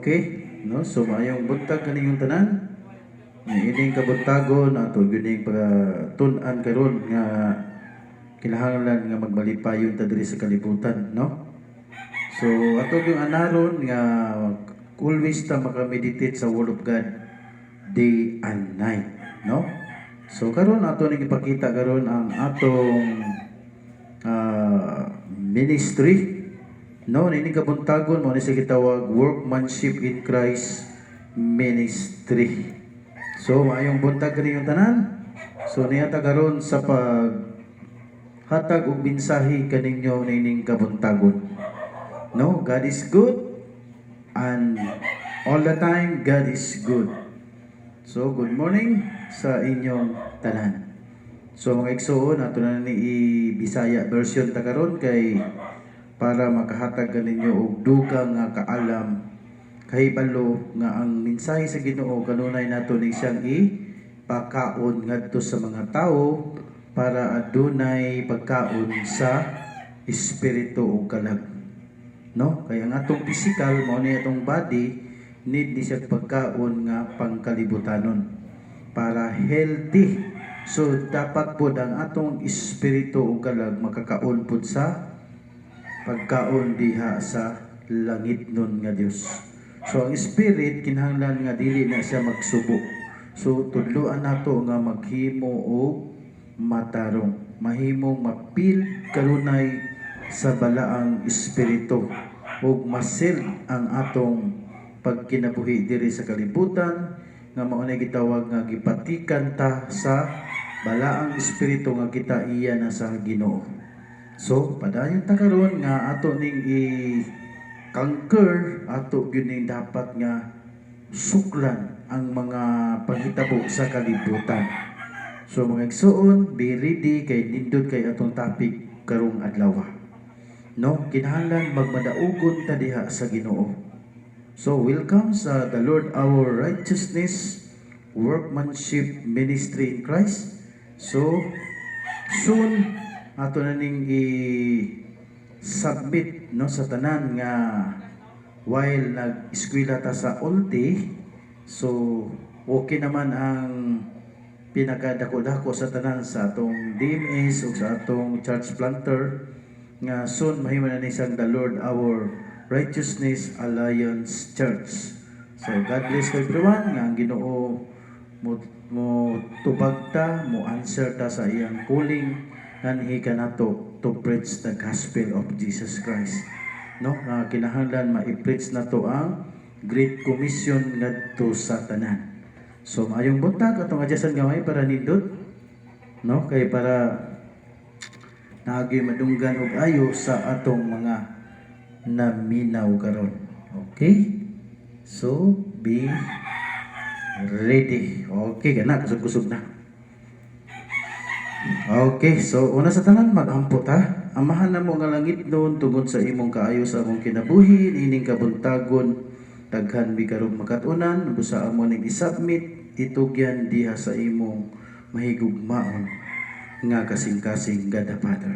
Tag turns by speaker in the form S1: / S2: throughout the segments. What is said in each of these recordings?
S1: Okay, no? So mayong buntag kaniyong tanan. Ining kabuntagon ato gining pagtun-an karon nga kinahanglan nga magbalipayon ta diri sa kalibutan, no? So ato yung anaron nga always ta makameditate sa Word of God day and night, no? So karon ato ning ipakita karon ang atong ministry, no? Ini kabuntagon mo ni sa gitawag Workmanship in Christ Ministry. So maayong buntag kini yung tanan. So niya ta karon sa pag hatag og mensahe kaninyo nining kabuntagon. No, God is good and all the time God is good. So good morning sa inyong tanan. So mga igsoon ato na ni Bisaya version ta karon kay para makahatag kaninyo og dugang nga kaalam kahibalo nga ang mensahe sa Ginoo kanunay nato ni siyang ipakaon ngadto sa mga tao para adunay pagkaon sa espiritu ug kalag, no? Kaya ang atong physical mao ni atong body need ni siya pagkaon nga pangkalibutanon para healthy. So dapat pod ang atong espiritu ug kalag makakaon pod sa pagkaon diha sa langit nun nga Dios. So ang spirit kinahanglan nga dili na siya magsubo. So tudloan nato nga maghimo og matarong, mahimong mapil kanunay sa balaang espiritu ug masil ang atong pagkinabuhi diri sa kalibutan nga mao na gitawag nga gipatikan ta sa balaang espiritu nga kita iya na sa Ginoo. So padayon ta karon nga ato ning conquer ato gyud dapat nga suklan ang mga paghitabo sa kalibutan. So mga igsoon, be ready kay nindot kay atong topic karong adlaw. No, kinahanglan magmadaugon ta diha sa Ginoo. So welcome sa the Lord our righteousness workmanship ministry in Christ. So soon ato na ning submit no sa tanan nga while nag-eskwela ta sa Ulti, so okay naman ang pinakadako-dako sa tanan sa atong DMS o sa atong church planter nga soon mahimo na ni sang the Lord our Righteousness Alliance Church. So God bless everyone nga ang Ginoo mo tubag ta, mo answer ta sa iyang calling nga kanato to preach the gospel of Jesus Christ. no, nga kinahanglan ma-preach na to ang Great Commission ngadto sa tanan. So maayong buntag atong adyasan gamay para nindot, no, kay para naagi madunggan og ayo sa atong mga naminaw karon. Okay? So be ready. Okay, gana kusog-kusog na. Okay, so una sa tanan mag-ampot ha. Amahan na mo nga langit noon tungod sa imong kaayo sa among kinabuhi, ining kabuntagon daghan mi karon makatunan busa amo ning i-submit itugyan diha sa imong mahigugmaon nga kasing-kasing God the Father.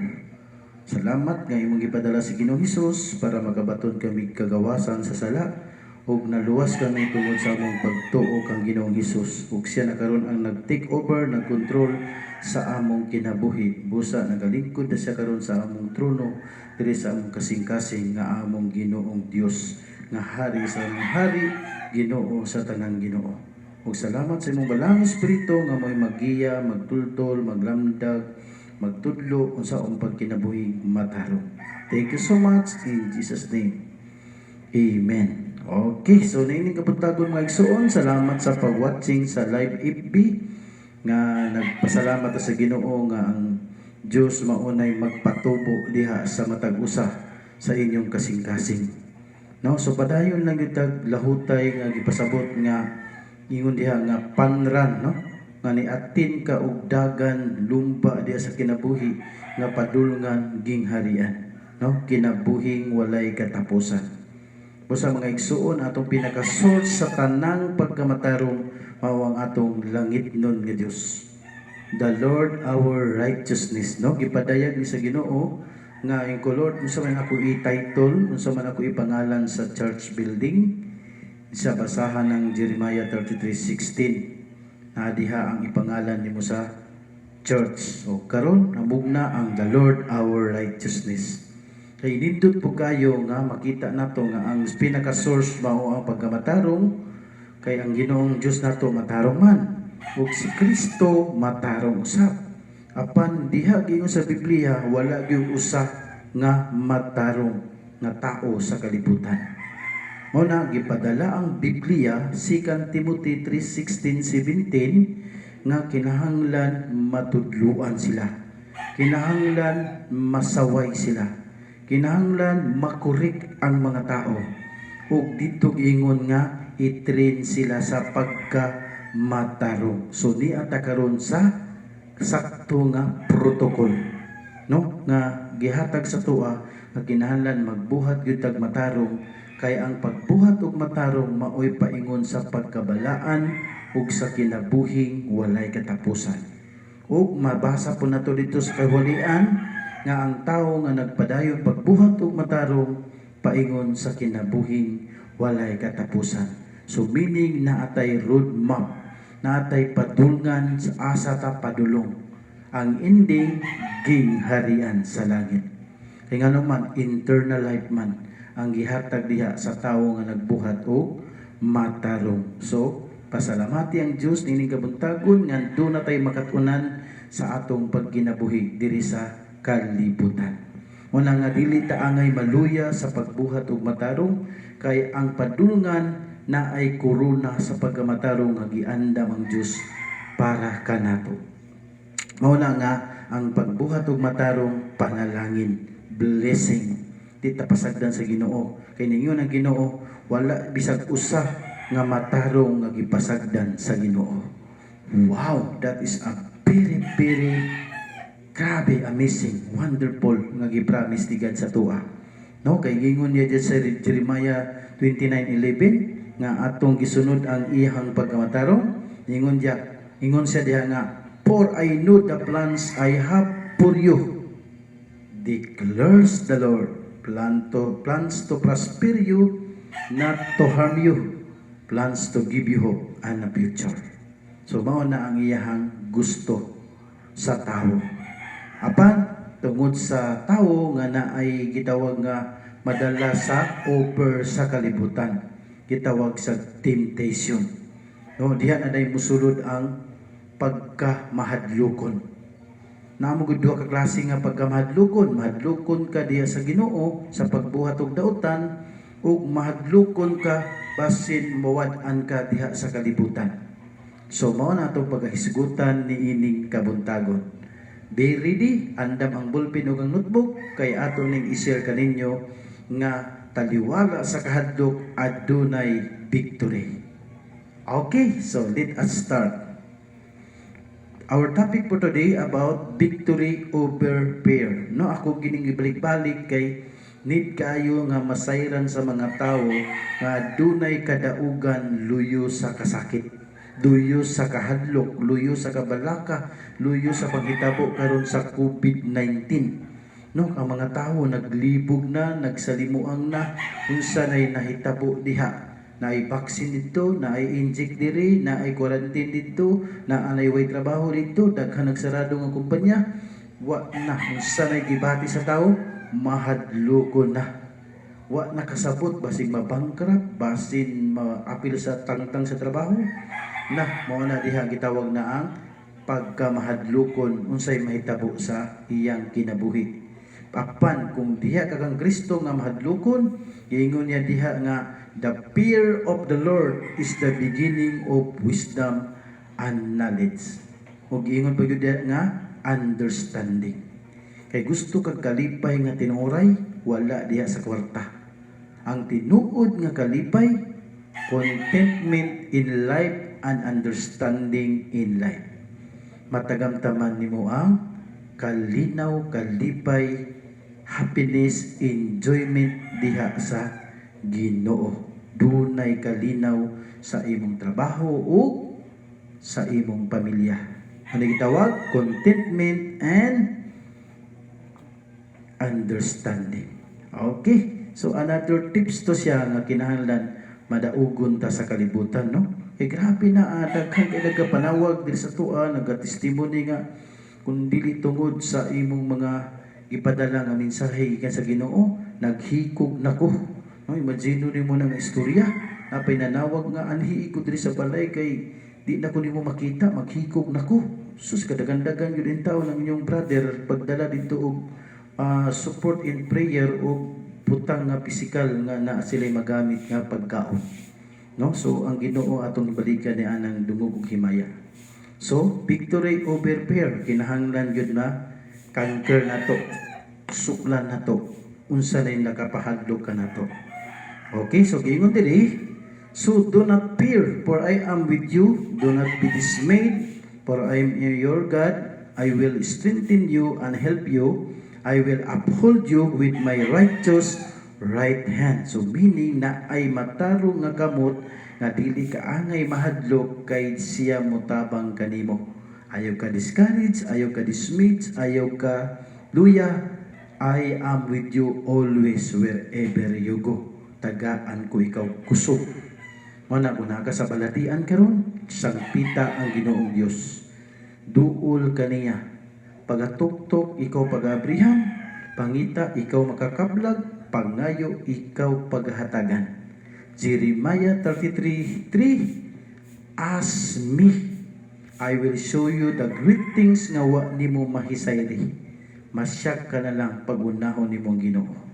S1: Salamat nga imong gipadala si Ginoong Hesus para makabaton kami kagawasan sa sala ug naluwas kami tungod sa among pagtuo kang Ginoong Hesus ug siya na karon ang nag-take over, nag-control sa among kinabuhi. Busa nagalingkod na siya karon sa among trono diri sa among kasing-kasing nga among Ginoong Dios nga hari sa among hari, Ginoo sa tanang Ginoo. Ug salamat sa imong balang espiritu nga may magiya, magtultol, maglamdag, magtudlo unsaon pagkinabuhi matarong. Thank you so much in Jesus name. Amen. Okay, so naining kabuntagon mga igsoon, salamat sa pag-watching sa live FB nga nagpasalamat sa Ginoo nga ang Dios maunay magpatubo diha sa matag usa sa inyong kasing-kasing. No, so padayon lang yung lahutay nga gipasabot nga ingon diha nga panran, no, nga niatin ka og dagan lumba diha sa kinabuhi nga padulngan gingharian, no, kinabuhing walay katapusan. Busa mga igsuon atong pinaka-source sa tanang pagkamatarong mao ang atong langit nun nga Dios, the Lord our righteousness, no, gipadayag ni sa Ginoo nga ang Lord unsa man ako i-title, unsa man ako ipangalan sa church building sa basahan ng Jeremiah 33:16 na diha ang ipangalan nimo sa church. So karon namugna ang the Lord our righteousness. Kay nindot po kayo nga makita nato nga ang pinaka-source mao ang pagkamatarong, kay ang Ginoong Dios nato matarong man ug si Kristo matarong usab. Apan diha giingon sa Biblia wala gyud usa nga matarong nga tao sa kalibutan. Mao na gipadala ang Biblia 2 Timothy 3:16-17 nga kinahanglan matudluan sila. Kinahanglan masaway sila. Kinahanglan makorek ang mga tao. Ug dito giingon nga i-train sila sa pagkamatarong. So ni ata karon sa sakto nga protocol, no, nga gihatag sa tuwa nga kinahanglan magbuhat gyud tag matarong, kay ang pagbuhat og matarong maoy paingon sa pagkabalaan ug sa kinabuhing walay katapusan. Ug mabasa po nato dito sa kawalian nga ang tawo nga nagpadayon pagbuhat og matarong paingon sa kinabuhing walay katapusan. So meaning na atay roadmap, natay padulngan sa asa ta padulong. Ang ending gingharian sa langit. Kay ngano man eternal life man ang gihatag diha sa tawo nga nagbuhat og matarong. So pasalamati ang Dios nining kabuntagon nga do na tay makatunan sa atong pagkinabuhi diri sa kalibutan. Una nga dili ta angay maluya sa pagbuhat og matarong, kay ang padulngan na ay korona sa pagkamatarong nga giandam ang Dios para kanato. Mao na nga ang pagbuhat og matarong panalangin, blessing. Di ta pasagdan sa Ginoo. Kay ninyo ang Ginoo wala bisag usa nga matarong nga gipasagdan sa Ginoo. Wow, that is a very grabe, amazing, wonderful nga gipromise ni God sa tuwa. No, kay gingon niya sa Jeremiah 29:11 nga atong gisunod ang iyang pagkamatarong. Ingon siya diha nga, for I know the plans I have for you, declares the Lord, plans to prosper you, not to harm you, plans to give you hope and a future. So mao na ang iyang gusto sa tao. Apan tungod sa tao nga naay gitawag nga madala sa over sa kalibutan, gitawag sa temptation. No, diha na day musulod ang pagkamahadlokon. Namo gud duha ka klase nga pagkamahadlokon. Mahadlokon ka diha sa Ginoo sa pagbuhat og daotan, ug mahadlokon ka basin mawad-an ka diha sa kalibutan. So mao na atong pagahisgutan ni ining kabuntagon. Be ready, andam ang ballpen ug ang notebook kay ato ning i-share kaninyo nga taliwala sa kahadlok adunay victory. Okay, so let us start. Our topic for today about victory over fear. No, ako gining ibalik-balik kay need kayo nga masayran sa mga tao nga dunay kadaugan luyo sa kasakit, luyo sa kahadlok, luyo sa kabalaka, luyo sa paghitabo karon sa COVID-19. No, ang mga tao naglibog na, nagsalimuang na, unsa nay nahitabo diha. Na ay vaccine dito, na ay inject diri, na ay quarantine dito, na anay way trabaho dito, daghan nagsarado nga kumpanya. Wa na unsa nay gibati sa tao, mahadloko na. Wa na kasabot basig mabangkrap, basin maapil sa tangtang sa trabaho. Na mao na diha gitawag na ang pagkamahadlokon unsay mahitabo sa iyang kinabuhi. Apan kung diha ka kang Kristo nga mahadlokon, ingon niya diha nga the fear of the Lord is the beginning of wisdom and knowledge. Ug ingon pa gyud diha nga understanding. Kay gusto kag kalipay nga tinuray, wala diha sa kwarta. Ang tinuod nga kalipay, contentment in life and understanding in life. Matagamtaman nimo ang kalinaw, kalipay, happiness, enjoyment diha sa Ginoo. Dunay kalinaw sa imong trabaho o sa imong pamilya. Ano gitawag? Contentment and understanding. Okay. So another tips to siya nga kinahanglan madaugon ta sa kalibutan, no? Grabe na daghan kay nagapanawag diri sa tuwa, nagatestimony nga kung dili tungod sa imong mga ipadala nga mensahe gikan sa Ginoo, naghikog nako. No, imagine nimo nang istorya, apay nanawag nga anhi ko diri sa balay kay di na ko nimo makita, maghikog nako. Sus kadagandagan gyud in tawo ng inyong brother pagdala dito og support in prayer o butang nga pisikal nga naa sila magamit nga pagkaon. No? So ang Ginoo atong ibalikan ni anang dungog ug himaya. So victory over fear kinahanglan gyud na conquer nato, suklan nato unsa na nakapahadlok ka nato. Okay, so giingon diri, so do not fear, for I am with you. Do not be dismayed, for I am your God. I will strengthen you and help you. I will uphold you with my righteous right hand. So meaning na ay matarong nga kamot nga dili ka angay mahadlok kay siya motabang kanimo. Ayaw ka discouraged, ayaw ka dismayed, ayaw ka luya. I am with you always wherever you go. Tagaan ko ikaw kusog. Mana una ka sa balatian karon, sangpita ang Ginoong Dios. Duol kaniya. Pagatuktok ikaw pagabrihan, pangita ikaw makakablag, pangayo ikaw paghatagan. Jeremiah 33:3, ask me, I will show you the great things nga wa nimo mahisayri. Masyak ka na lang pag-unahon nimong Ginoo.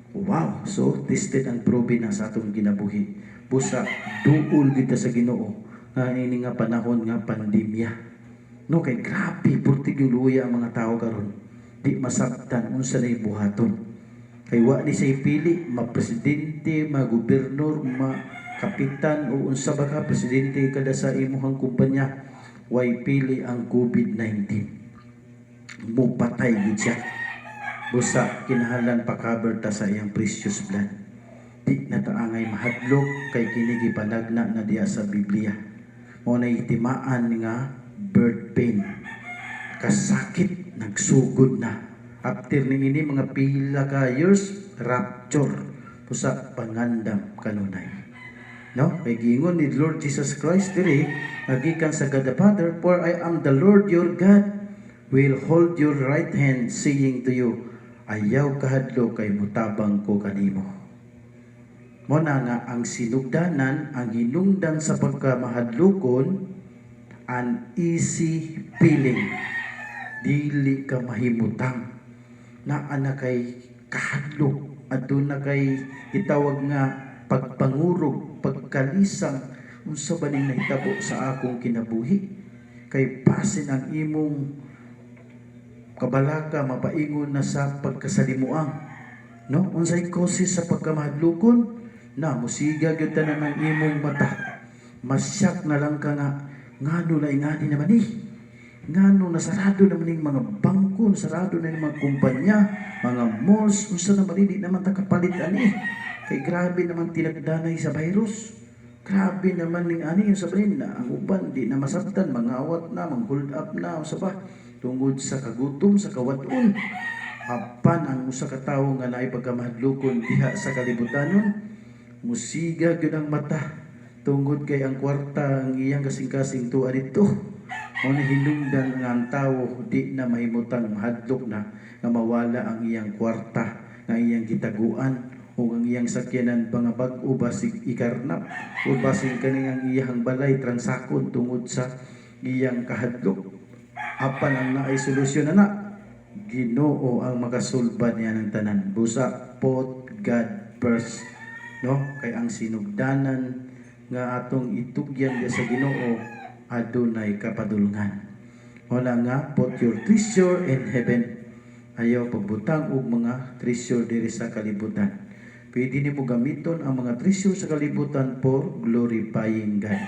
S1: Wow, so tested and proven na sa atong ginabuhi. Busa duol kita sa Ginoo nga ini nga panahon nga pandemya. No kay grabe purtig yung luya ang mga tao karon. Di masaktan unsa na buhaton. Kay wa ni say pili ma-presidente, ma-gobernador, ma-kapitan o unsa ba ka presidente kada sa imong kumpanya, way pili ang COVID-19. Mupatay gid siya. Busa kinahanglan pa-cover ta sa iyang precious blood. Di na ta angay mahadlok kay kini gipanagna na diya sa Biblia. Mo na itimaan nga birth pain. Kasakit, nagsugod na. After ini mga pila ka years, rapture. Pusa pangandam kanunay. No? Kay giingon ni Lord Jesus Christ diri, nagikan sa God the Father, for I am the Lord your God, will hold your right hand, saying to you, ayaw kahadlo kay mutabang ko kanimo. Mo na nga ang sinugdanan, ang hinungdan sa pagkamahadlokon, an easy feeling. dili ka mahimutang na anak kay kahadlok aduna kay itawag nga pagpangurog, pagkalisang unsa ba ning nahitabo sa akong kinabuhi kay basin ang imong kabalaka mapaingon na sa pagkasalimuang, no? Unsay causes sa pagkamahadlokon na musiga gyud tanan ang imong mata, masyak na lang ka nga ngano na ingani naman ngano nasarado naman ning mga bangko, nasarado na ning mga kumpanya, mga malls, unsa na malili naman ta kapalit ani kay grabe naman tinagdanay sa virus. Grabe naman ning ani yung sabihin na ang uban di na masabtan, mangawat na, mang-hold up na usa ba tungod sa kagutom, sa kawadon. Apan ang usa ka tawo nga naay pagkamahadlokon diha sa kalibutanon, musiga gyud ang mata tungod kay ang kwarta ang iyang kasing-kasing tuwa dito. Mo na hinungdan nga ang tawo di na mahimutang mahadlok na nga mawala ang iyang kwarta nga iyang gitaguan o ang iyang sakyanan mga bag-o basig ikarnap o basig kani ang iyang balay transakon tungod sa iyang kahadlok. Apan ang naay solusyon na Ginoo ang makasulbad niya ng tanan. Busa put God first, no? Kay ang sinugdanan nga atong itugyan sa Ginoo adunay kapadulngan. Wala nga put your treasure in heaven. Ayaw pagbutang og mga treasure diri sa kalibutan. Pwede nimo gamiton ang mga treasure sa kalibutan for glorifying God.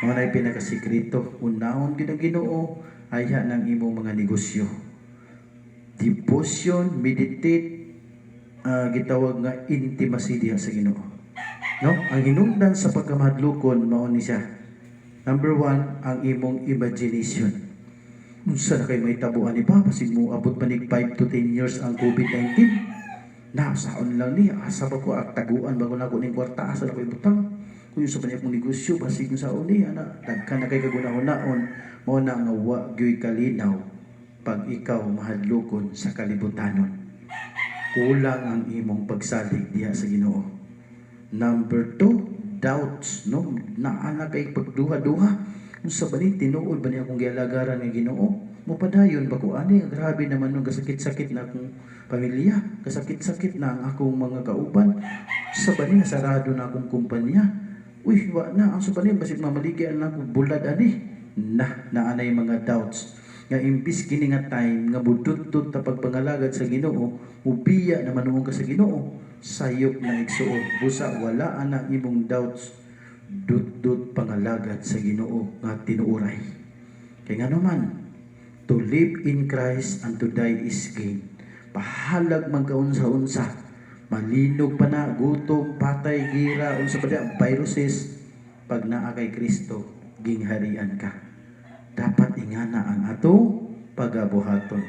S1: Wala pinakasikreto. Unahon gid ang Ginoo ayha ng imo mga negosyo. Devotion, meditate, gitawag nga intimacy diha sa Ginoo. No? Ang hinungdan sa pagkamahadlokon mao ni siya. Number 1, ang imong imagination. Unsa na kay may tabuan ni Papa sig mo abot pa nig 5 to 10 years ang COVID-19. Nasaon lang ni asa ba ko taguan bago nako ning kwarta asa na ko ibutang. Kung sa banyak mong negosyo basig sa uni ana dagkan na kay kagunahon-naon mo na nga wa gyud kalinaw pag ikaw mahadlokon sa kalibutanon. Kulang ang imong pagsalig diha sa Ginoo. Number 2, doubts, no? Naana kay pagduha-duha. Unsa ba ni tinuod ba ni akong gialagaran nga Ginoo? Mopadayon ba ko ani grabe naman nung kasakit-sakit na akong pamilya, kasakit-sakit na ang akong mga kauban. Sa ba ni nasarado na akong kumpanya? Uy, wa na ang sa ba ni basig mamaligyan na akong bulad ani. Naanay mga doubts. Nga imbis kini nga time nga budutod ta pagpangalagad sa Ginoo, ubiya na manuong ka sa Ginoo, sayop na igsuon. Busa wala ana imong doubts, dut pangalagad sa Ginoo nga tinuuray. Kay nga naman, to live in Christ and to die is gain. Pahalag man kaunsa-unsa, malinog pa na, gutom, patay, gira, unsa pa diya, viruses, pag naa kay Kristo, gingharian ka. Dapat ingana ang atong pagabuhaton.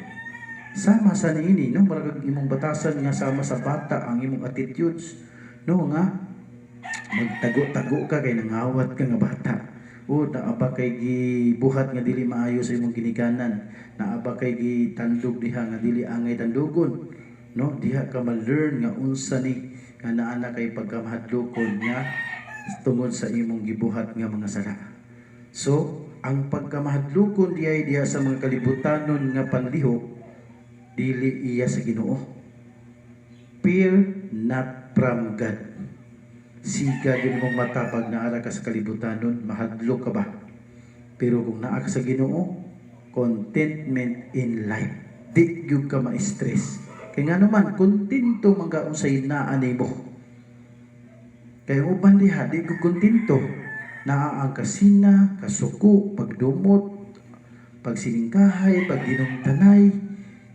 S1: Sama sa niini, no? Maragag imong batasan nga sama sa bata ang imong attitudes, no? Nga magtago-tago ka kay nangawat ka nga bata. O naaba kay gibuhat nga dili maayo sa imong ginikanan, naaba kay gitandog diha nga dili angay tandugon, no? Diha ka ma-learn nga unsa ni nga naana kay pagkamahadlokon nga tungod sa imong gibuhat nga mga sala. So, ang pagkamahadlokon diha sa mga kalibutanon nga panlihok dili iya sa Ginoo. Fear not from God. Siga din mong mata pag naara ka sa kalibutanon, mahadlok ka ba? Pero kung naa ka sa Ginoo, contentment in life. Di gyud ka ma-stress. Kaya nga naman, kontento man ka unsay naa nimo. Kaya uban diha, di ko kontento. Naa ang kasina, kasuko, pagdumot, pagsiningkahay, pagdinungtanay.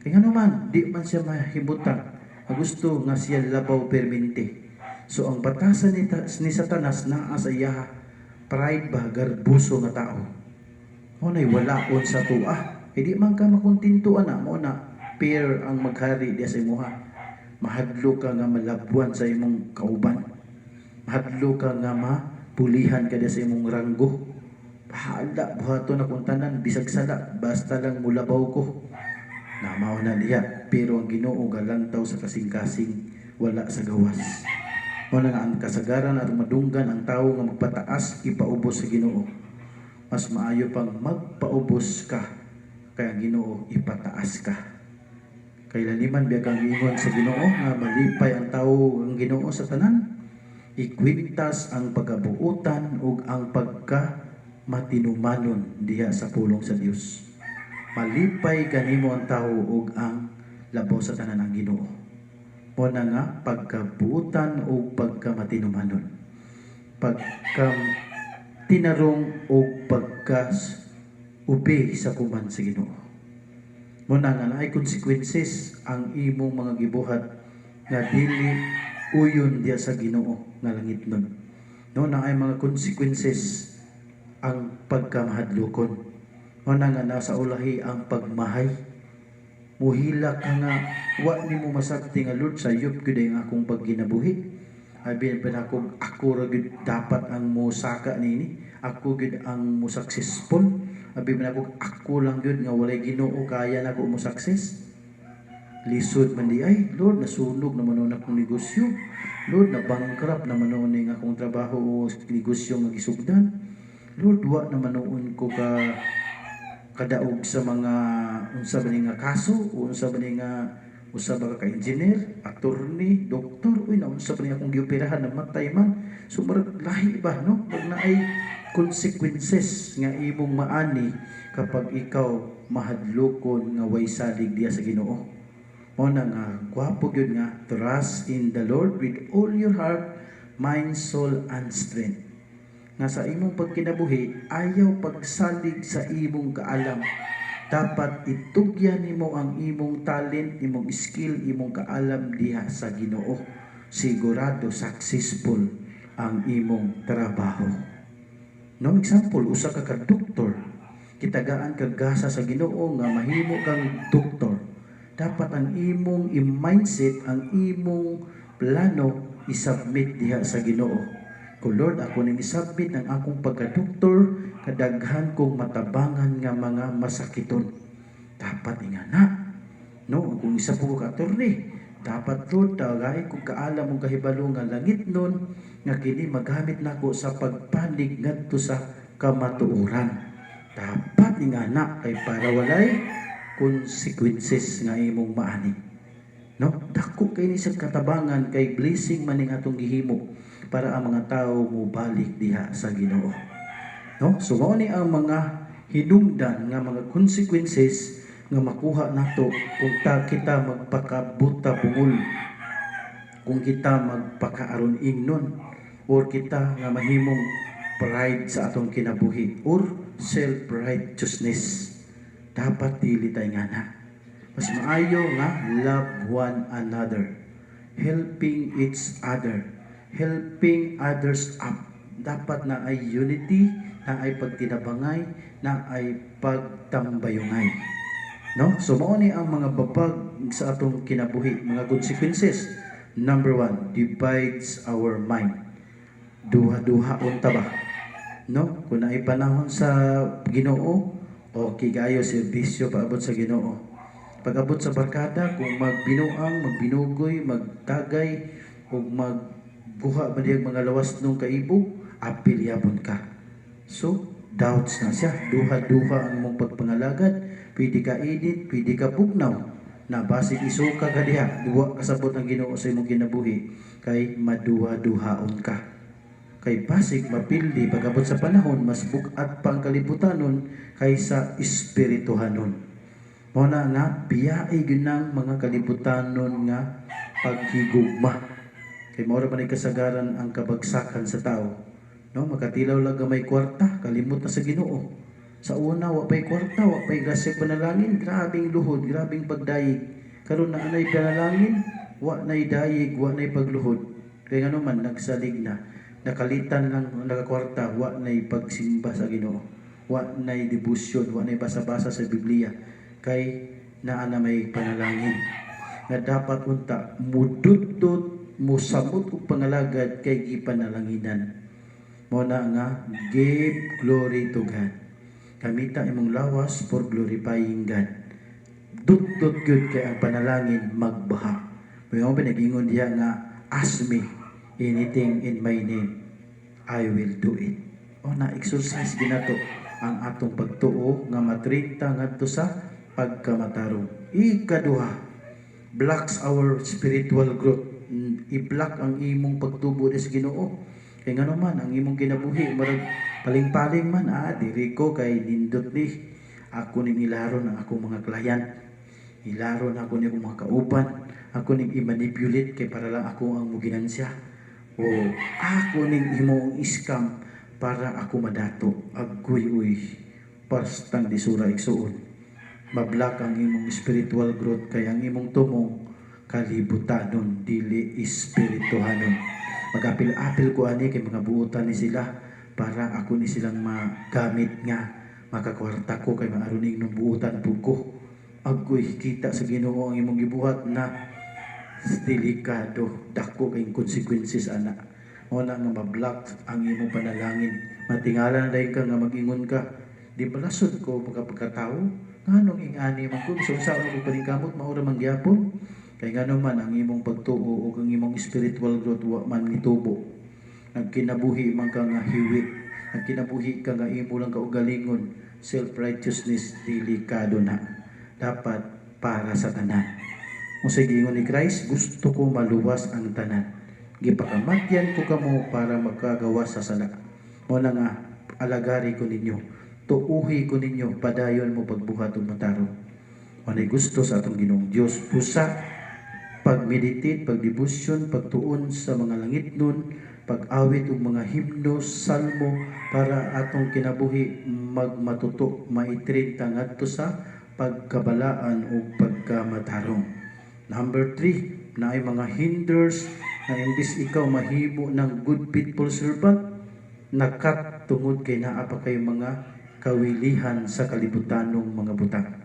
S1: Kaya nga naman, di man siya mahimutang. Gusto nga siya labaw permente. So ang batasan ni Satanas naa sa iya pride ba garbuso nga tao. Mo nay walaon sa tuwa. Di man ka makontinto ana mo na fear ang maghari diya sa imuha. Mahadlo ka nga malabwan sa imong kauban. Mahadlo ka nga mapulihan ka diya sa imong ranggo. Bahala buhaton akong tanan bisag sala basta lang mulabaw ko. Namaw na diya pero ang Ginoo galantaw sa kasing-kasing wala sa gawas. Wala nga ang kasagaran at madunggan ang tao nga magpataas ipaubos sa Ginoo. Mas maayo pang magpaubos ka kay ang Ginoo ipataas ka. Kay laliman biya kang ingon sa Ginoo nga malipay ang tawo ang Ginoo sa tanan. Ikwintas ang pagabuutan ug ang pagka matinumanon diha sa pulong sa Dios. Malipay kanimo ang tawo ug ang labaw sa tanan ang Ginoo. Mo na nga pagkabuutan ug pagkamatinumanon. Pagka tinarong ug pagkas ubi sa kuman sa Ginoo. Muna nga naay consequences ang imong mga gibuhat nga dili uyon diya sa Ginoo nga langit nun. No, naay mga consequences ang pagkamahadlokon. Muna nga nasa ulahi ang pagmahay. Muhila ka nga wa nimo masabti nga Lord sayop gyud ang akong pagginabuhi. Abi pa ako ra gyud dapat ang mosaka nini. Ako gyud ang mo successful. Abi man ako lang gyud nga walay Ginoo kaya nako mo success. Lisod man di ay Lord nasunog naman nun akong negosyo. Lord na bankrupt naman nun ang akong trabaho o negosyo nga gisugdan. Lord wa naman noon ko kadaog sa mga unsa ba ni nga kaso o unsa ba ni nga usa ba ka engineer, attorney, doktor, uy na unsa ba ni akong gioperahan na matay man. So marag lahi ba no? Pag naay consequences nga imong maani kapag ikaw mahadlokon nga way salig diya sa Ginoo. Mo na nga gwapo gyud nga trust in the Lord with all your heart, mind, soul and strength. Nga sa imong pagkinabuhi ayaw pagsalig sa imong kaalam. Dapat itugyan nimo ang imong talent, imong skill, imong kaalam diha sa Ginoo. Sigurado successful ang imong trabaho. No example, usa ka doktor, kitagaan kag gasa sa Ginoo nga mahimo kang doktor. Dapat ang imong mindset, ang imong plano isubmit diha sa Ginoo. Kung Lord, ako ning isubmit ng akong pagka-doktor, kadaghan kong matabangan nga mga masakiton. Dapat ingana. No, kung isa po ka attorney, dapat Lord, tagay kung kaalam mong kahibalo nga langit nun, nga kini magamit nako sa pagpanig ngadto sa kamatuoran. Dapat ingana kay para walay consequences nga imong maani. No, dako kay ni sa katabangan kay blessing man ning atong gihimo para ang mga tao mo balik diha sa Ginoo. No? So mao ni ang mga hinungdan nga mga consequences nga makuha nato kung kita magpakabuta bungol, kung kita magpakaaron ingnon, or kita nga mahimong pride sa atong kinabuhi or self-righteousness. Dapat dili tay ngana. Mas maayo nga love one another, helping each other, helping others up. Dapat na ay unity, na ay pagtinabangay, na ay pagtambayungay. No? So mao ni ang mga babag sa atong kinabuhi, mga consequences. Number 1, divides our mind. Duha-duha unta ba? No? Kung naay panahon sa Ginoo, okay kayo serbisyo paabot sa Ginoo. Pag-abot sa barkada, kung magbinuang, magbinugoy, magtagay, o magbuha ba niyang mga lawas nung kaibog, apil yapon ka. So, doubts na siya. Duha-duha ang mong pagpangalagad. Pwede ka edit, pwede ka bugnaw. Na basig isuka ka diha. Duwa kasabot ang Ginoo sa imong kinabuhi. Kay maduha-duhaon ka. Kay basig mapildi pag-abot sa panahon, mas bukat pa ang kalibutanon kaysa espirituhanon. Muna nga, biyai ginang mga kalibutanon nga paghigugma. Kay maura pa ni kasagaran ang kabagsakan sa tao. No, makatilaw lang may kwarta, kalimot na sa Ginoo. Sa una, wapay kwarta, wapay grasya panalangin, grabing luhod, grabing pagdayig. Karon na anay panalangin, wa nay dayig, wa nay pagluhod. Kaya nga naman, nagsalig na. Nakalitan lang nakakwarta, wa nay pagsimba sa Ginoo. Wa nay debosyon, wa nay basa-basa sa Biblia. Kay naa na may panalangin nga dapat unta mududot musamot og pangalagad kay gipanalanginan. Mo na nga give glory to God. Kamita imong lawas for glorifying God. Dudot gyud kay ang panalangin magbaha. Mo pinagingon diha nga ask me anything in my name, I will do it. O na exercise ginato ang atong pagtuo nga matrinta ngadto sa pagkamatarong. Ikaduha, blocks our spiritual growth. I-block ang imong pagtubo sa Ginoo. Kay ngano man ang imong kinabuhi marag paling-paling man diri ko kay nindot ni ako ning ilaron ang akong mga client. Ilaron ako ni akong mga kauban. Ako ning i-manipulate kay para lang ako ang muginansya. O ako ning imong scam para ako madato. Agoy-uy. Pastang disura igsuon. Mablock ang imong spiritual growth kay ang imong tumong kalibutanon dili espirituhanon. Mag-apil-apil ko ani kay mga buutan ni sila para ako ni silang magamit nga makakwarta ko kay maaruning ng buutan pud ko. Agoy kita sa Ginoo ang imong gibuhat na delikado dako kay consequences ana. Mo na nga ma-block ang imong panalangin. Matingala na dahil ka nga mag-ingon ka. Di balasod ko pagkatao. Nganong ingani man ko so sa ako paningkamot maura man gyapon. Kay ngano man ang imong pagtuo o ang imong spiritual growth wa man nitubo. Nagkinabuhi man ka nga hiwit. Nagkinabuhi ka nga imo lang kaugalingon. Self-righteousness delikado na. Dapat para sa tanan. Kung sa giingon ni Christ, gusto ko maluwas ang tanan. Gipakamatyan ko kamo para magkagawas sa sala. Mo na nga alagari ko ninyo. Tuuhi ko ninyo, padayon mo pagbuhat ug matarong. Manay gusto sa atong Ginoong Dios, pusa, pag-meditate, pag-devotion, pagtuon sa mga langit nun, pag-awit ug mga himno, salmo para atong kinabuhi magmatuto, maitrin ngadto sa pagkabalaan ug pagkamatarong. Number 3, na ay mga hinders na imbis ikaw mahimo ng good faithful servant, nakat tungod kay naa pa kay mga kawilihan sa kalibutanong mga butang.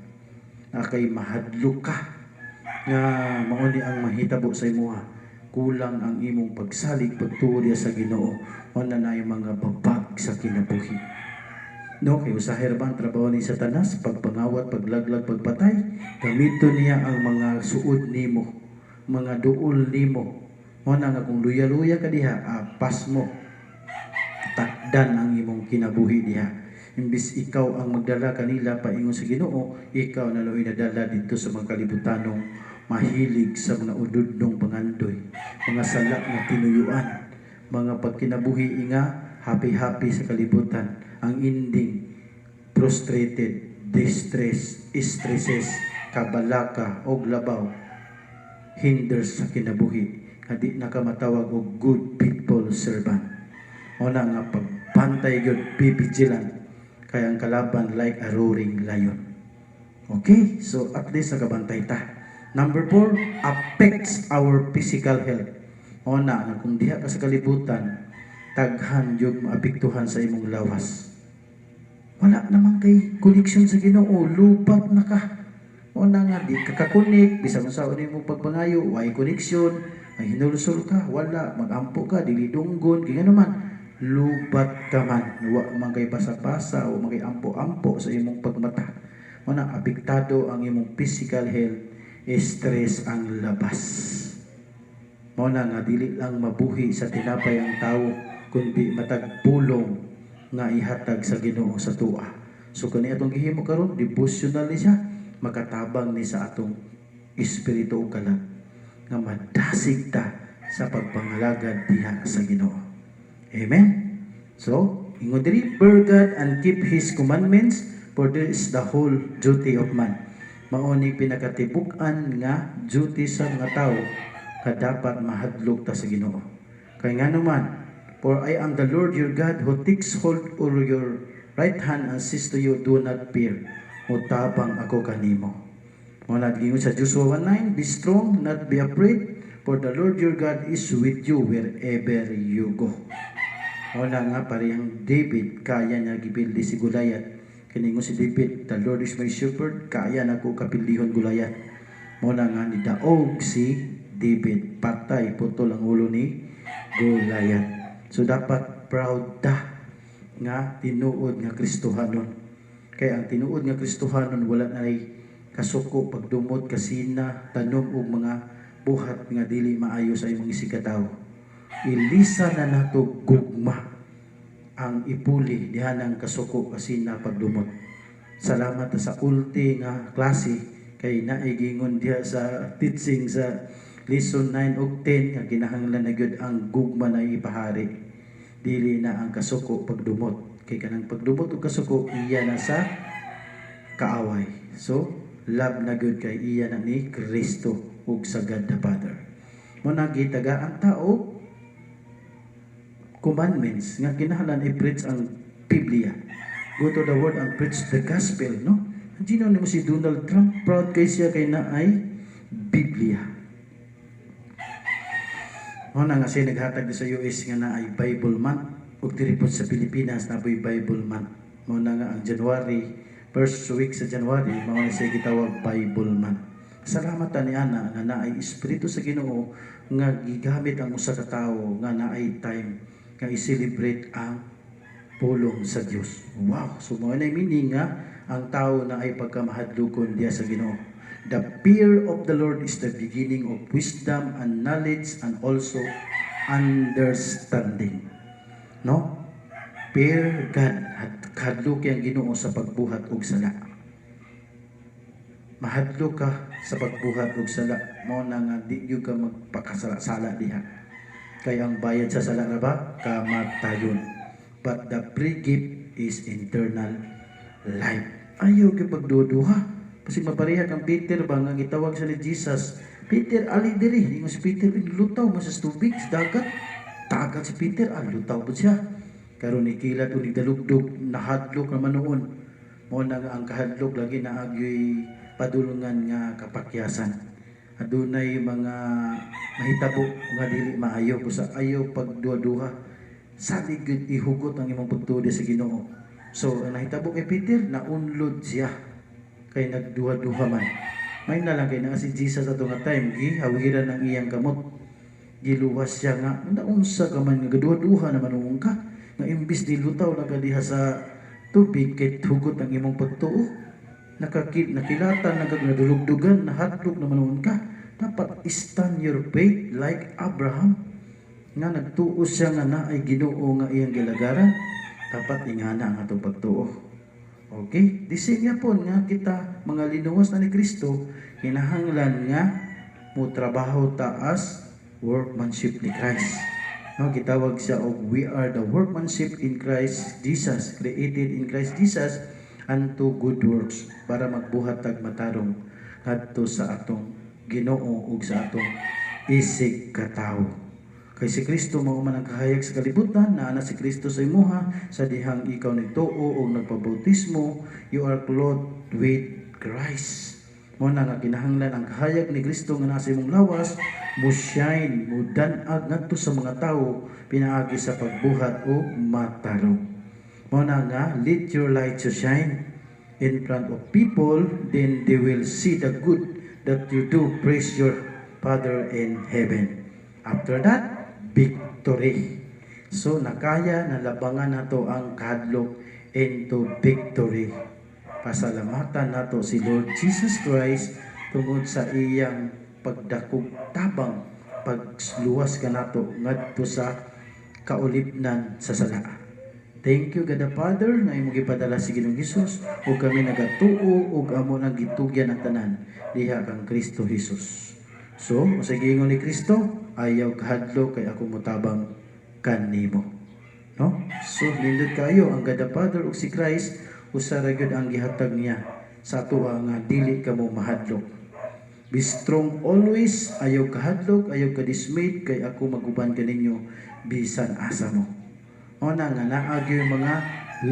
S1: Na kay mahadlok ka nga mauni ang mahitabo sa imuha. Kulang ang imong pagsalig pagtuo sa Ginoo. O na yung mga babag sa kinabuhi. No, kay usahay ra ba ang trabaho ni Satanas, pagpangawat, paglaglag, pagpatay, gamiton niya ang mga suod nimo, mga duol nimo. O na nga kung luya-luya ka diha, pas mo. Takdan ang imong kinabuhi diha. Imbis ikaw ang magdala kanila paingon sa Ginoo, ikaw na loy nadala dito sa mga kalibutanong mahilig sa mga ududnong pangandoy, mga sala nga tinuyuan, mga pagkinabuhi nga happy-happy sa kalibutan. Ang ending, frustrated, distress, stresses, kabalaka, og labaw, hinders sa kinabuhi. Kadi nakamatawag og good faithful servant. O na nga pagpantay gyud, be vigilant. Kaya ang kalaban like a roaring lion. Okay? So at least nakabantay ta. Number 4, affects our physical health. O na, kung diha ka sa kalibutan, taghan yung maapektuhan sa imong lawas. Wala naman kay connection sa Ginoo, lupat na ka. O na nga, di ka kakunik, bisag sa mo pagpangayo, way connection, ay hinulsol ka, wala, magampo ka, dilidunggon, kaya naman, lubat ka man, wa man kay pasa-pasa o man kay ampo-ampo sa imong pagmata. O na, apektado ang imong physical health, stress ang labas. Mo na nga dili lang mabuhi sa tinapay ang tao kundi matagpulong nga ihatag sa Ginoo sa tuwa. So kani atong gihimo karon devotional ni siya, makatabang ni sa atong espiritu ug kalag nga madasig ta sa pagpangalagad diha sa Ginoo. Amen. So ingon diri, fear God and keep His commandments, for this is the whole duty of man. Mauni pinakatibuk-an nga duty sa mga tao kadapat mahadlok ta sa Ginoo. Kay nga naman, for I am the Lord your God who takes hold over your right hand and says to you, do not fear. Mutabang ako kanimo. Muna gingon sa Joshua 1:9, be strong, not be afraid, for the Lord your God is with you wherever you go. Muna nga parehang David, kaya niya gibildi si Goliath. Kiningon si David, the Lord is my shepherd, kaya na ko kapildihon Goliath. Muna nga ni daog si David, patay putol ang ulo ni Goliath. So dapat proud ta nga tinuod nga Kristohanon. Kaya ang tinuod nga Kristohanon wala na kasuko, pagdumot, kasina, tanom og mga buhat nga dili maayo sa imong isikataw. Ilisa na nato gugma ang ipuli diha ng kasuko kasi na pagdumot. Salamat sa ulti nga klase kay naigingon diha sa teaching sa lesson 9 ug 10 nga kinahanglan na gyud ang gugma na ipahari. Dili na ang kasuko pagdumot. Kay kanang pagdumot ug kasuko iya na sa kaaway. So, love na gyud kay iya na ni Kristo ug sa God the Father. Mo nagitaga ang tao commandments nga kinahanglan i-preach ang Biblia. Go to the word and preach the gospel, no? Hindi mo si Donald Trump, proud kay siya kay na ay Biblia. O na nga siya naghatag sa US nga na ay Bible month ug diripot sa Pilipinas na ay Bible month. Mo na nga ang January, first week sa January, mao na siya gitawag Bible month. Salamat ni ana nga naay espiritu sa Ginoo nga gigamit ang usa ka tawo nga naay time nga i-celebrate ang pulong sa Dios. Wow! So mao na meaning nga ang tao na ay pagkamahadlokon diya sa Ginoo. The fear of the Lord is the beginning of wisdom and knowledge and also understanding. No? Fear God at kahadlok ang Ginoo sa pagbuhat og sala. Mahadlok ka sa pagbuhat og sala, mao na nga di gyud ka magpakasala diha. Kaya ang bayad sa sala na ba? Kamatayon. But the free gift is eternal life. Ayaw kay pagduduha. Kasi mapareha kang Peter ba nga gitawag sa ni Jesus. Peter, ali diri. Ingon si Peter, lutaw mo sa tubig, sa dagat. Tagat si Peter, lutaw po siya. Karon ni kilat o ni dalugdog, nahadlok naman noon. Mo na nga ang kahadlok lagi na agyoy padulungan nga kapakyasan. Adunay mga mahitabo nga dili maayo busa ayaw pagduha-duha. Salig gyud ihugot ang imong pagtuo sa Ginoo. So ang nahitabo kay Peter naunlod siya kay nagduha-duha man. May na lang kay na si Jesus ato nga time gihawiran ang iyang kamot. Giluwas siya nga naunsa ka man nga gaduha-duha naman ka nga imbis dilutaw na kadiha sa tubig kay hugot ang imong pagtuo. Nakilatan, nadulugdugan, nahatlog naman ka. Dapat stand your faith like Abraham. Nga nagtuo siya nga na ay Ginoo nga iyang gilagaran. Dapat ingana ang atong pagtuo. Okay? Disin nga po nga kita, mga linuwas na ni Kristo, kinahanglan nga mo trabaho taas workmanship ni Christ. No, gitawag siya og we are the workmanship in Christ Jesus, created in Christ Jesus, unto good works para magbuhat tag matarong kadto sa atong Ginoo ug sa atong isig katawo. Kay si Kristo mao man ang kahayag sa kalibutan na ana si Kristo sa imuha sa dihang ikaw nagtuo ug nagpabautismo, you are clothed with Christ. Mo na nga kinahanglan ang kahayag ni Kristo nga nasa imong lawas mo shine, mo dan-ag ngadto sa mga tawo pinaagi sa pagbuhat o matarong. Mo na nga, let your light to shine in front of people, then they will see the good that you do. Praise your Father in heaven. After that, victory. So, nakaya na labangan nato ang kahadlok into victory. Pasalamatan nato si Lord Jesus Christ tungod sa iyang pagdakog tabang pagluwas ka nato ngadto sa kaulipnan sa sala. Thank you, God the Father, na imong gipadala si Ginoong Hesus ug kami nagatuo ug amo nang gitugyan ang tanan diha kang Kristo Hesus. So, sa giingon ni Kristo, ayaw kahadlok kay ako motabang kanimo. No? So, nindot kayo ang God the Father ug si Christ usa ra gyud ang gihatag niya sa atoa nga dili kamo mahadlok. Be strong always, ayaw kahadlok, ayaw kadismayed kay ako maguban kaninyo bisan asa mo. O na nga naagi yung mga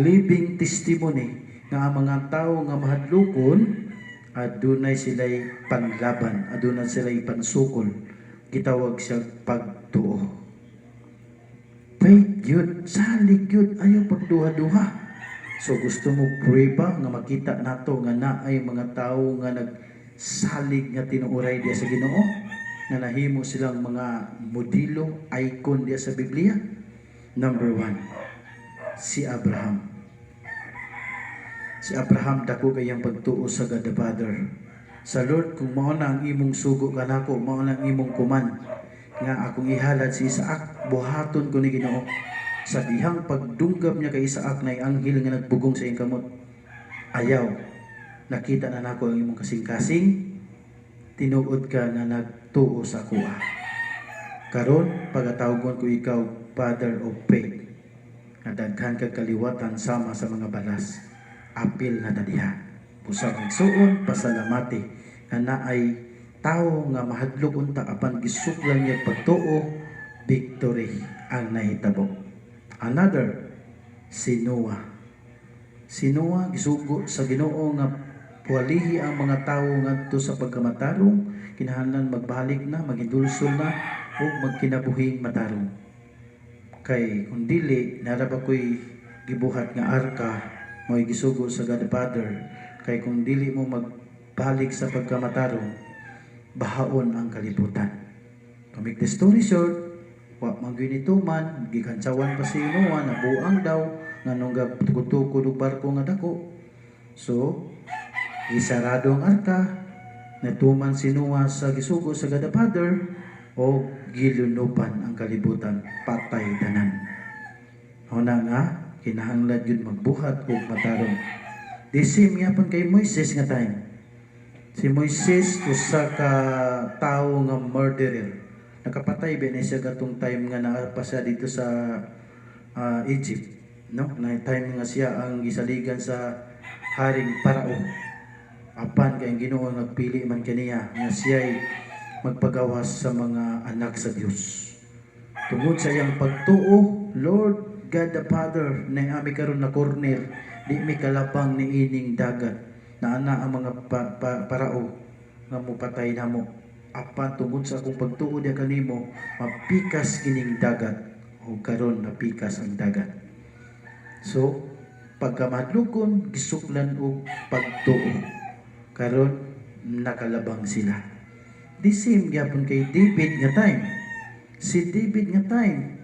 S1: living testimony nga ang mga tao nga mahadlokon adunay sila'y panlaban, adunay sila'y pansukol. Gitawag siya pagtuo. Faith yun, salig yun, ayaw pagduha-duha. So gusto mo pray ba nga makita nato nga naay mga tao nga nagsalig nga tinuuray diya sa Ginoo, nga nahimo silang mga modelo, icon diya sa Biblia? Number 1, si Abraham. Si Abraham dako kayang pagtuo sa God the Father. Sa Lord, kung mao na ang imong sugo kanako, mao na ang imong kuman nga akong ihalad si Isaac, buhaton ko ni Ginoo. Sa dihang pagdunggam niya kay Isaak na anghel nga nagbugong sa iyang kamot. Ayaw, nakita na nako ang imong kasing-kasing, tinuod ka na nagtuo sa kuha. Karon pagatawgon ko ikaw Father of Faith. Nga daghan kag kaliwatan sama sa mga balas. Apil na dadiha. Usab igsuon pasalamati nga naay tao nga mahadlok unta apan gisuklan niya pagtuo, victory ang nahitabo. Another, si Noah. Si Noah gisugo sa Ginoo nga puwalihi ang mga tawo ngadto sa pagkamatarong, kinahanglan magbalik na, magidulsol na o magkinabuhing matarong. Kay kung dili naraba ko'y gibuhat nga arka, mo'y gisugo sa God the Father. Kay kung dili mo magbalik sa pagkamatarong, bahaon ang kalibutan. To make the story short, wa manginituman, gikantsawan pa si Noah na buang daw nga nung tukod-tukod og barko nga dako. So, isarado ang arka, natuman si Noah sa gisugo sa God the Father o gilunupan ang kalibutan, patay tanan. Huna nga kinahanglan gyud magbuhat og matarong. The same gyapon kay Moises nga time. Si Moises usa ka tawo nga murderer. Nakapatay ba niya siya gatong time nga naapa siya dito sa Egypt, no? Na time nga siya ang gisaligan sa haring Parao. Apan kay Ginoo nagpili man kaniya nga siya'y magpagawas sa mga anak sa Dios. Tungod sa iyang pagtuo, Lord God the Father, na ami karon na corner, di mi kalabang ni ining dagat na ana ang mga Parao nga mupatay namo. Apan tungod sa akong pagtuo diha kanimo, mapikas kining dagat o karon napikas ang dagat. So, pagkamadlukon gisuklan og pagtuo. Karon nakalabang sila. The same gyapon kay David nga time. Si David nga time,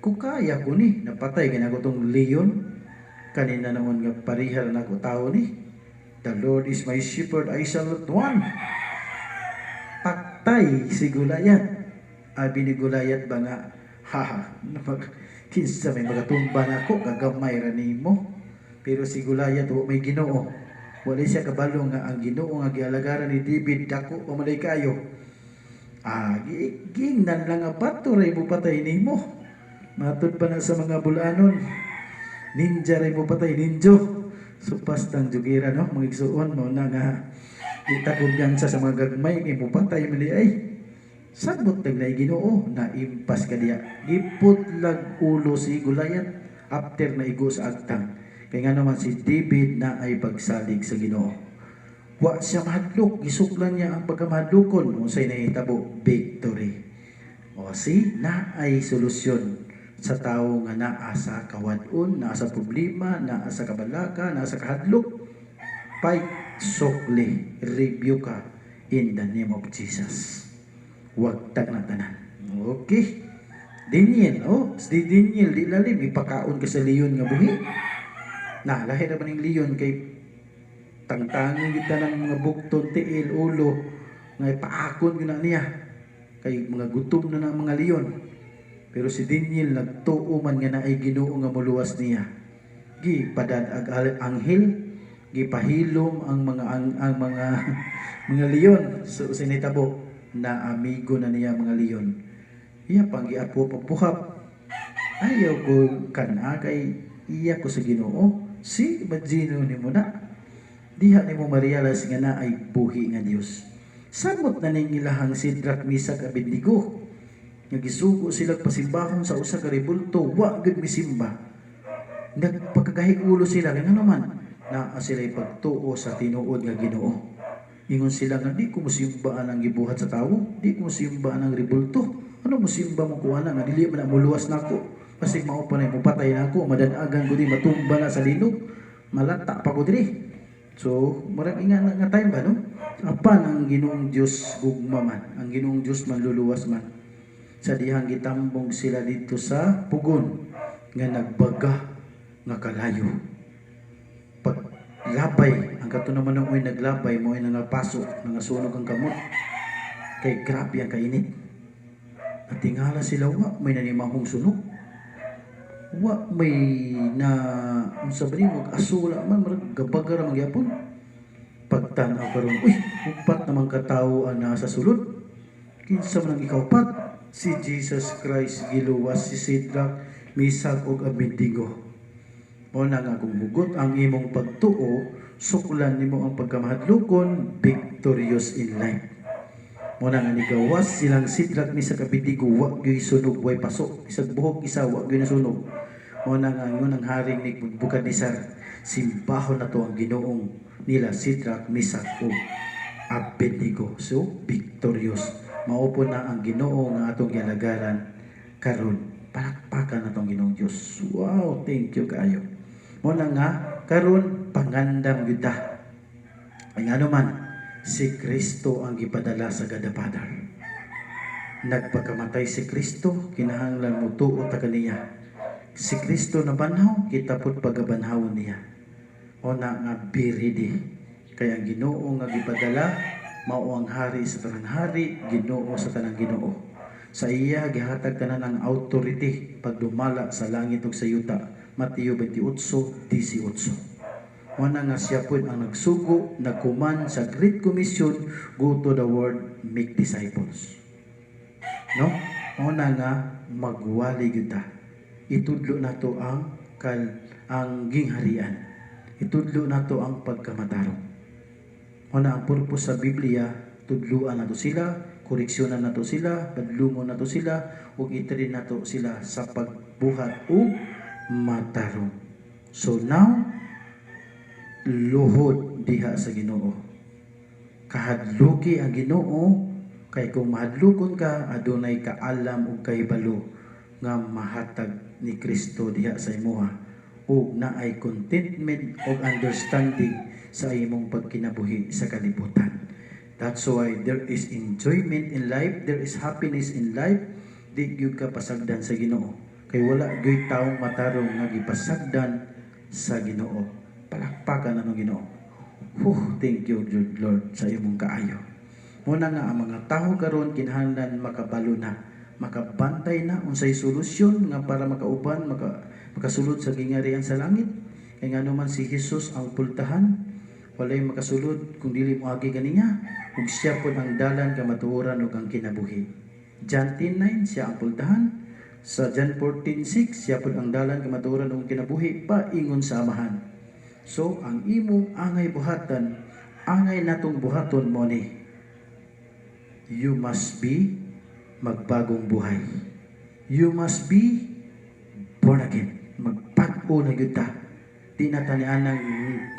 S1: kukaya ko ni napatay kay nako tong leon. Kanina naman nga parihal nako tao ni. The Lord is my shepherd, I shall not want. Patay si Gulayat. Abi ni Gulayat ba nga, kinsa may magatumba na ako, kagamay ra nimo. Pero si Gulayat may Ginoo. Wala siya kabalo nga ang Ginoo nga gialagaran ni David dako o malay kayo. Gingnan lang nga bato ray mo patay nimo. Matud pa na sa mga bulanon. Ninja ray mo patay ninjo. Supas tang jugira no, mga igsuon mo na nga itakod sa mga gagmay ni mo patay mali ay. Sagbot tag na Ginoo na impas ka diya. Giput lag ulo si Gulayat after na igo sa agtang. Kaya nga naman si David na ay pagsalig sa Ginoo. Wa siya mahadlok, gisuklan niya ang pagkamahadlokon. Unsay nahitabo, victory. O na ay solusyon sa tao nga naa sa kawadon, naa sa problema, naa sa kabalaka, naa sa kahadlok. Fight sokli, review ka in the name of Jesus. Huwag tag na tanan. Okay. Daniel, si Daniel, di lalim, ipakaon ka sa leon nga buhi. Na, lahir naman yung leon kay tangtangin kita ng mga bukton, tiil, ulo, nga ipaakon yun na niya. Kay mga gutom na ng mga leon. Pero si Daniel, nagtuo man nga na ay Ginoo nga muluwas niya. Gipadad ag anghel, gipahilom ang mga mga leon. So, sinitabo na amigo na niya mga leon. Iya pang giapo pagpuhap. Ayaw ko kana kay iya ko sa Ginoo. Si Majino ni mo na. Diha ni mo ma-realize nga na ay buhi nga Dios. Samot na ning ilahang Sidrak, Misak, Abednego. Nga gisugo sila pasimbahon sa usa ka rebulto, wa gud misimba. Nagpagkagahig ulo sila kay nga naman na sila'y pagtuo sa tinuod nga Ginoo. Ingon sila nga di ko musimbaan ang gibuhat sa tawo, di ko musimbaan ang rebulto. Ano musimba mo kuha na nga dili man muluwas nako. Kasi mao pa na mo patay na ako, madanagan ko di matumba na sa linog, malata pa ko diri. So, marami nga time ba, no? Apan ang Ginoong Diyos gugma man, ang Ginoong Diyos manluluwas man. Sa dihang gitambong sila dito sa pugon, nga nagbaga, nga kalayo. Paglabay, ang kato naman ng naglabay mo ay nangapasok, nangasunog ang kamot. Kay grabe ang kainit. At tingala sila, may nanimahong sunog. wa may na unsa ba ni mag-asula man marag gabagar man gyapon. Pagtan-aw karon, uy, upat namang katawo ang nasa sulod. Kinsa man ang ikaupat? Si Jesus Christ giluwas si Shadrach, Meshach ug Abednego. Mao na nga kung hugot ang imong pagtuo, suklan nimo ang pagkamahadlokon, victorious in life. Mao na nga nigawas silang Shadrach, Meshach ug Abednego, wa gyud sunog, way pasok. Isag buhok isa wa gyud nasunog. Mao na nga ingon ang haring ni Bukadnesar, simbahon na to ang Ginoong nila Shadrach, Meshach ug Abednego. So victorious. Maupo na ang Ginoo nga atong gialagaran karon. Palakpakan natong Ginoong Dios. Wow, thank you kaayo. Mo na nga karon pangandam gyud ta. Ay ano man si Kristo ang gipadala sa gadapadar. Nagpakamatay si Kristo, kinahanglan mo tuo ta kaniya. Si Kristo na banhaw, kita pud pagabanhawon niya. O na nga be ready. Kaya ang Ginoo nga gipadala mao ang hari sa tanang hari, Ginoo sa tanang Ginoo. Sa iya gihatag tanan ang authority pagdumala sa langit ug sa yuta. Mateo 28:18. Mao nga siya pud ang nagsugo, nagkuman sa Great Commission, go to the world, make disciples. No? Mao nga magwali gyud ta. Itudlo nato ang gingharian. Itudlo nato ang pagkamatarong. Una ang purpose sa Biblia, tudluan nato sila, koreksyonan nato sila, badlungon nato sila, ug itrin nato sila sa pagbuhat ug matarong. So now, luhod diha sa Ginoo. Kahadluki ang Ginoo, kay kung mahadlukon ka, adunay kaalam ug kahibalo nga mahatag ni Kristo diha sa imuha, ug naay contentment ug understanding sa imong pagkinabuhi sa kalibutan. That's why there is enjoyment in life, there is happiness in life, di gyud ka pasagdan sa Ginoo. Kay wala gyud taong matarong nga gipasagdan sa Ginoo. Palakpakan ang Ginoo. Thank you Lord sa imong kaayo. Muna nga ang mga tawo karon kinahanglan makabalo na, makabantay na unsay solusyon nga para makauban, makasulod sa gingarian sa langit. Kay ngano man si Jesus ang pultahan, walay makasulod kung dili mo agi kaniya, ug siya pud ang dalan kamatuoran ug ang kinabuhi. John 10:9 siya ang pultahan. Sa John 14:6 siya pud ang dalan kamatuoran ug kinabuhi, paingon sa Amahan. So ang imong angay buhatan, angay natong buhaton mo ni, you must be magbagong buhay. You must be born again. Magpag-o na gyud ta. Di na tanian ng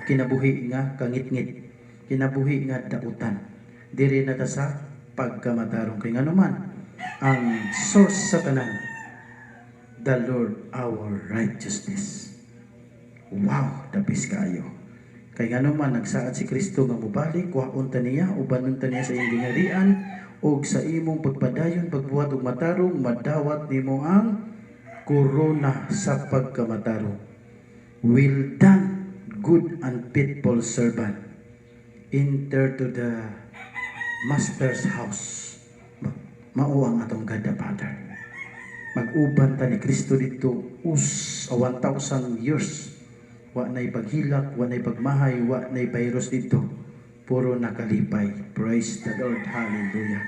S1: kinabuhi nga kangit-ngit, kinabuhi nga dautan. Diri na ta sa pagkamatarong. Kay ngano man ang source sa tanan, the Lord our righteousness. Wow, dapis kayo. Kay ngano man nagsaad si Kristo nga mobalik, waon ta niya, ubanon ta niya sa iyang gingharian, ug sa imong pagpadayon, pagbuhat ug matarong, madawat nimo ang korona sa pagkamatarong. Well done, good and faithful servant. Enter to the master's house. Mao ang atong gadapadar. Mag-uban ta ni Kristo dito 1,000 years. Wa na'y paghilak, wa na'y pagmahay, wa na'y virus dito. Puro nakalipay. Praise the Lord. Hallelujah.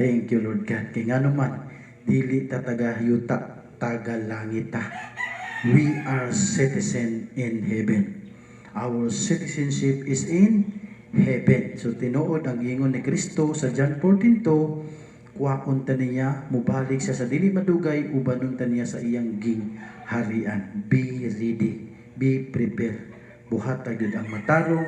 S1: Thank you Lord God. Kay ngano man, dili ta taga-yuta, taga-langit ta. We are citizen in heaven. Our citizenship is in heaven. So tinuod ang ingon ni Kristo sa John 14:2, kuwaon ta niya, mubalik siya sa dili madugay, ubanon ta niya sa iyang gingharian. Be ready, be prepared. Buhat gyud ang matarong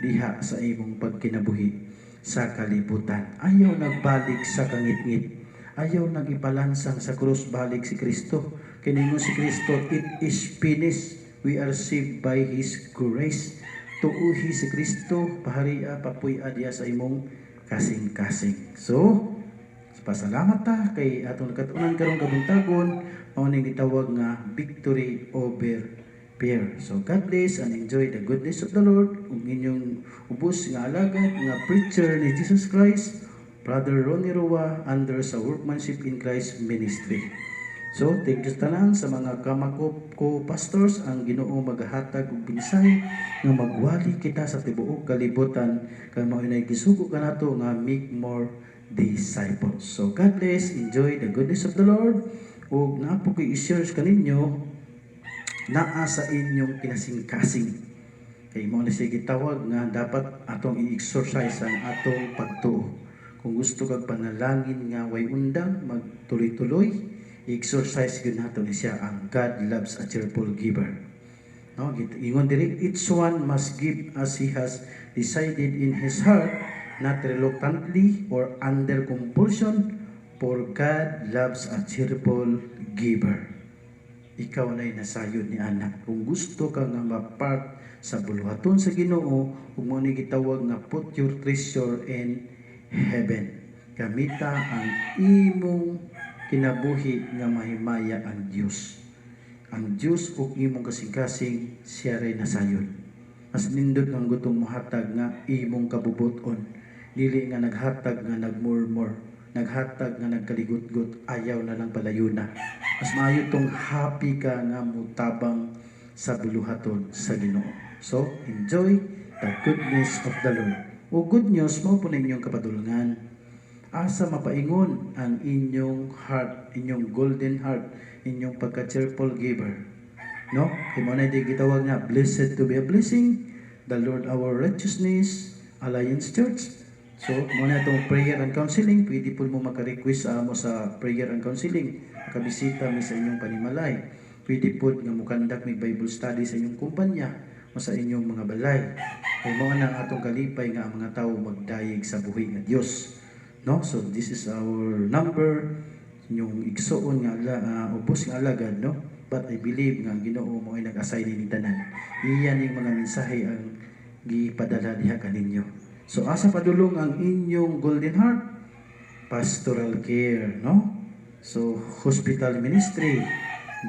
S1: diha sa imong pagkinabuhi sa kalibutan. Ayaw nagbalik sa kangit-ngit. Ayaw nagipalansang sa krus, balik si Kristo. Kiningon si Kristo, it is finished. We are saved by His grace. Tuuhi si Kristo, paharia, papuy adya sa imong kasing-kasing. So, pasalamat ta kay atong nakatunan karong kabuntagon, mao ning gitawag nga victory over fear. So God bless and enjoy the goodness of the Lord. Ug inyong ubos nga alagad nga preacher ni Jesus Christ, Brother Ronnie Roa, under sa Workmanship in Christ Ministry. So, thank you tanan sa mga kamakop ko pastors ang Ginoo maghatag og pinsay nga magwali kita sa tibuok kalibutan kay mao nay gisugo kanato nga make more disciples. So, God bless, enjoy the goodness of the Lord ug naapo ko i-share kaninyo naa sa inyong kinasing-kasing. Kay mao na siya gitawag nga dapat atong i-exercise ang atong pagtuo. Kung gusto kag panalangin nga way undang magtuloy-tuloy, i-exercise yun nato ni siya ang God loves a cheerful giver. No, ingon diri, each one must give as he has decided in his heart, not reluctantly or under compulsion, for God loves a cheerful giver. Ikaw na'y nasayod ni anak. Kung gusto ka nga ma-part sa buluhaton sa Ginoo, ug mo ni gitawag nga put your treasure in heaven. Gamita ang imong kinabuhi nga mahimaya ang Dios. Ang Dios ug imong kasing-kasing siya ray nasayod. Mas nindot ang gutong mohatag nga imong kabubuton. Dili nga naghatag nga nagmurmur, naghatag nga nagkaligut-gut, ayaw na lang palayuna. Mas maayo tong happy ka nga mutabang sa buluhaton sa Ginoo. So, enjoy the goodness of the Lord. O good news mo po ninyong kapadulngan. Asa mapaingon ang inyong heart, inyong golden heart, inyong pagka-cheerful giver. No? Kaya mo na di gitawag nga, blessed to be a blessing, the Lord our righteousness, Alliance Church. So, mo na itong prayer and counseling, pwede po mo maka-request mo sa prayer and counseling, makabisita mi sa inyong panimalay. Pwede po nga mukandak may Bible study sa inyong kumpanya, o sa inyong mga balay. Kaya mo na atong kalipay nga ang mga tao magdayeg sa buhi nga Diyos. No, so this is our number, yung igsoon nga ubos nga alagad, no? But I believe nga Ginoo mo ay nag-assign ni tanan. Iyan yung mga mensahe ang gipadala diha kaninyo. So asa padulong ang inyong golden heart? Pastoral care, no? So hospital ministry,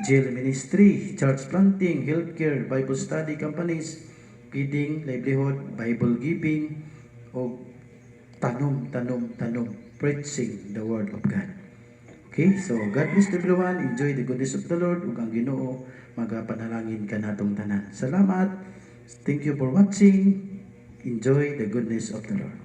S1: jail ministry, church planting, healthcare, Bible study companies, feeding, livelihood, Bible giving, o tanom, preaching the word of God. Okay, so God bless everyone. Enjoy the goodness of the Lord. Ug ang Ginoo magapanalangin ka natong tanan. Salamat. Thank you for watching. Enjoy the goodness of the Lord.